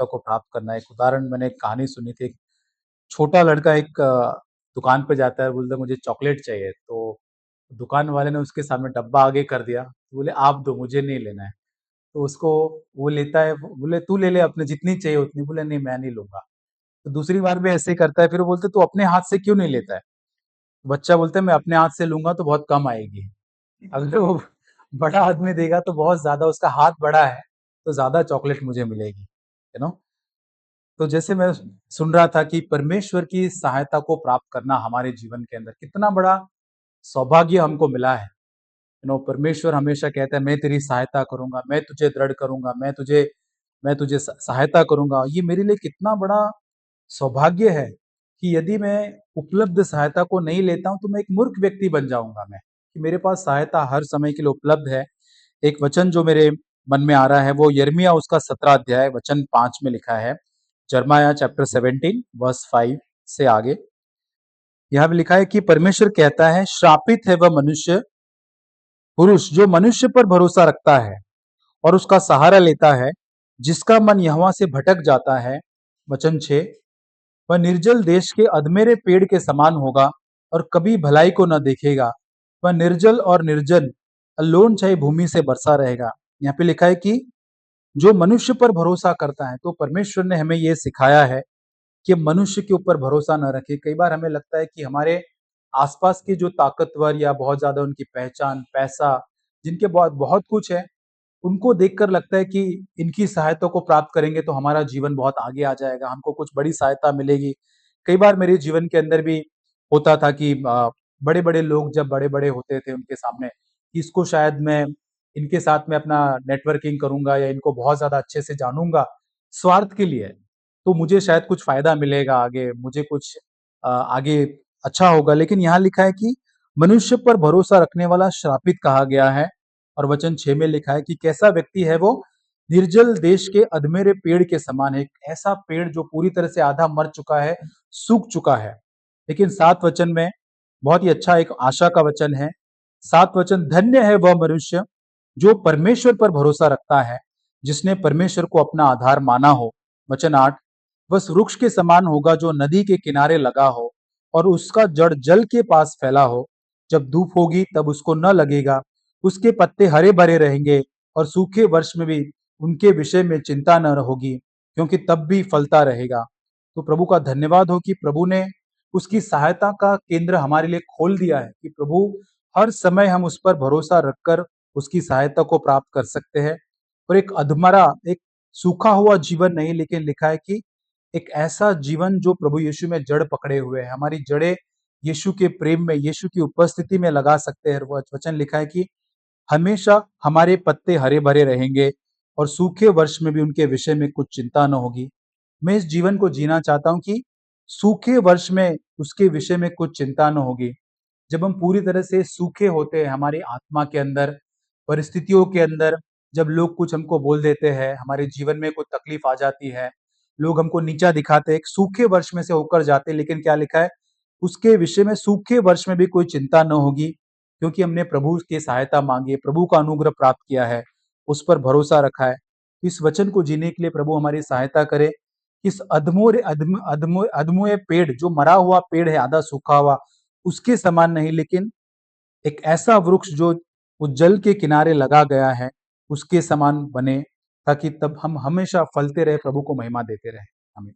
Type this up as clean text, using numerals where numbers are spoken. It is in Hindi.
सहायता को प्राप्त करना। एक उदाहरण मैंने एक कहानी सुनी थी, एक छोटा लड़का एक दुकान पे जाता है, बोलता है मुझे चॉकलेट चाहिए, तो दुकान वाले ने उसके सामने डब्बा आगे कर दिया, तो बोले आप दो मुझे नहीं लेना है। तो उसको वो लेता है, बोले तू ले ले अपने जितनी चाहिए उतनी, बोले नहीं मैं नहीं लूँगा। तो दूसरी बार भी ऐसे ही करता है, फिर वो बोलते तू अपने हाथ से क्यों नहीं लेता है? बच्चा बोलता है मैं अपने हाथ से लूँगा तो बहुत कम आएगी। अगर वो बड़ा आदमी देगा तो बहुत ज़्यादा, उसका हाथ बड़ा है, तो ज़्यादा चॉकलेट मुझे मिलेगी, यू नो? तो जैसे मैं सुन रहा था कि परमेश्वर की सहायता को प्राप्त करना हमारे जीवन के अंदर कितना बड़ा सौभाग्य हमको मिला है। परमेश्वर हमेशा कहता है मैं तेरी सहायता करूँगा, मैं तुझे दृढ़ करूँगा, मैं तुझे सहायता करूँगा। ये मेरे लिए कितना बड़ा सौभाग्य है कि यदि मैं उपलब्ध सहायता को नहीं लेता हूँ, तो मैं एक मूर्ख व्यक्ति बन जाऊँगा मैं, कि मेरे पास सहायता हर समय के लिए उपलब्ध है। एक वचन जो मेरे मन में आ रहा है वो यिर्मयाह उसका 17 अध्याय वचन 5 में लिखा है। यिर्मयाह चैप्टर 17 वर्स 5 से आगे। यहाँ पे लिखा है कि परमेश्वर कहता है, श्रापित है वह मनुष्य पुरुष जो मनुष्य पर भरोसा रखता है और उसका सहारा लेता है, जिसका मन यहोवा से भटक जाता है। वचन 6, वह निर्जल देश के अधमेरे पेड़ के समान होगा और कभी भलाई को न देखेगा। वह निर्जल और निर्जन अलोन छाई भूमि से बरसा रहेगा। यहाँ पे लिखा है कि जो मनुष्य पर भरोसा करता है, तो परमेश्वर ने हमें ये सिखाया है कि मनुष्य के ऊपर भरोसा न रखें। कई बार हमें लगता है कि हमारे आसपास के जो ताकतवर या बहुत ज्यादा उनकी पहचान, पैसा, जिनके बहुत बहुत कुछ है, उनको देखकर लगता है कि इनकी सहायता को प्राप्त करेंगे तो हमारा जीवन बहुत आगे आ जाएगा, हमको कुछ बड़ी सहायता मिलेगी। कई बार मेरे जीवन के अंदर भी होता था कि बड़े-बड़े लोग जब बड़े-बड़े होते थे उनके सामने, कि इसको शायद मैं इनके साथ में अपना नेटवर्किंग करूँगा या इनको बहुत ज़्यादा अच्छे से जानूँगा, स्वार्थ के लिए, तो मुझे शायद कुछ फ़ायदा मिलेगा आगे, मुझे कुछ आगे अच्छा होगा। लेकिन यहाँ लिखा है कि मनुष्य पर भरोसा रखने वाला श्रापित कहा गया है। और वचन 6 में लिखा है कि कैसा व्यक्ति है वो? निर्जल देश के अधमेरे पेड़ के समान है। एक ऐसा पेड़ जो पूरी तरह से आधा मर चुका है, सूख चुका है। लेकिन 7 वचन में बहुत ही अच्छा एक आशा का वचन है। 7 वचन, धन्य है वह मनुष्य जो परमेश्वर पर भरोसा रखता है, जिसने परमेश्वर को अपना आधार माना हो। वचन 8, वह वृक्ष के समान होगा जो नदी के किनारे लगा हो और उसका जड़ जल के पास फैला हो। जब धूप होगी तब उसको न लगेगा, उसके पत्ते हरे भरे रहेंगे और सूखे वर्ष में भी उनके विषय में चिंता न होगी, क्योंकि तब भी फलता रहेगा। तो प्रभु का धन्यवाद हो कि प्रभु ने उसकी सहायता का केंद्र हमारे लिए खोल दिया है, कि प्रभु हर समय हम उस पर भरोसा रखकर उसकी सहायता को प्राप्त कर सकते हैं। और एक अधमरा, एक सूखा हुआ जीवन नहीं, लेकिन लिखा है कि एक ऐसा जीवन जो प्रभु यीशु में जड़ पकड़े हुए है, हमारी जड़ें यीशु के प्रेम में, यीशु की उपस्थिति में लगा सकते हैं। वो वचन लिखा है कि हमेशा हमारे पत्ते हरे भरे रहेंगे और सूखे वर्ष में भी उनके विषय में कुछ चिंता न होगी। मैं इस जीवन को जीना चाहता हूँ कि सूखे वर्ष में उसके विषय में कुछ चिंता न होगी। जब हम पूरी तरह से सूखे होते हैं हमारी आत्मा के अंदर, परिस्थितियों के अंदर, जब लोग कुछ हमको बोल देते हैं, हमारे जीवन में कोई तकलीफ आ जाती है, लोग हमको नीचा दिखाते हैं, एक सूखे वर्ष में से होकर जाते हैं, लेकिन क्या लिखा है? उसके विषय में सूखे वर्ष में भी कोई चिंता न होगी, क्योंकि हमने प्रभु की सहायता माँगी है, प्रभु का अनुग्रह प्राप्त किया है, उस पर भरोसा रखा है। इस वचन को जीने के लिए प्रभु हमारी सहायता करे। इस अधमोए पेड़, जो मरा हुआ पेड़ है, आधा सूखा हुआ, उसके समान नहीं, लेकिन एक ऐसा वृक्ष जो उस जल के किनारे लगा गया है, उसके समान बने, ताकि तब हम हमेशा फलते रहे, प्रभु को महिमा देते रहे। आमीन।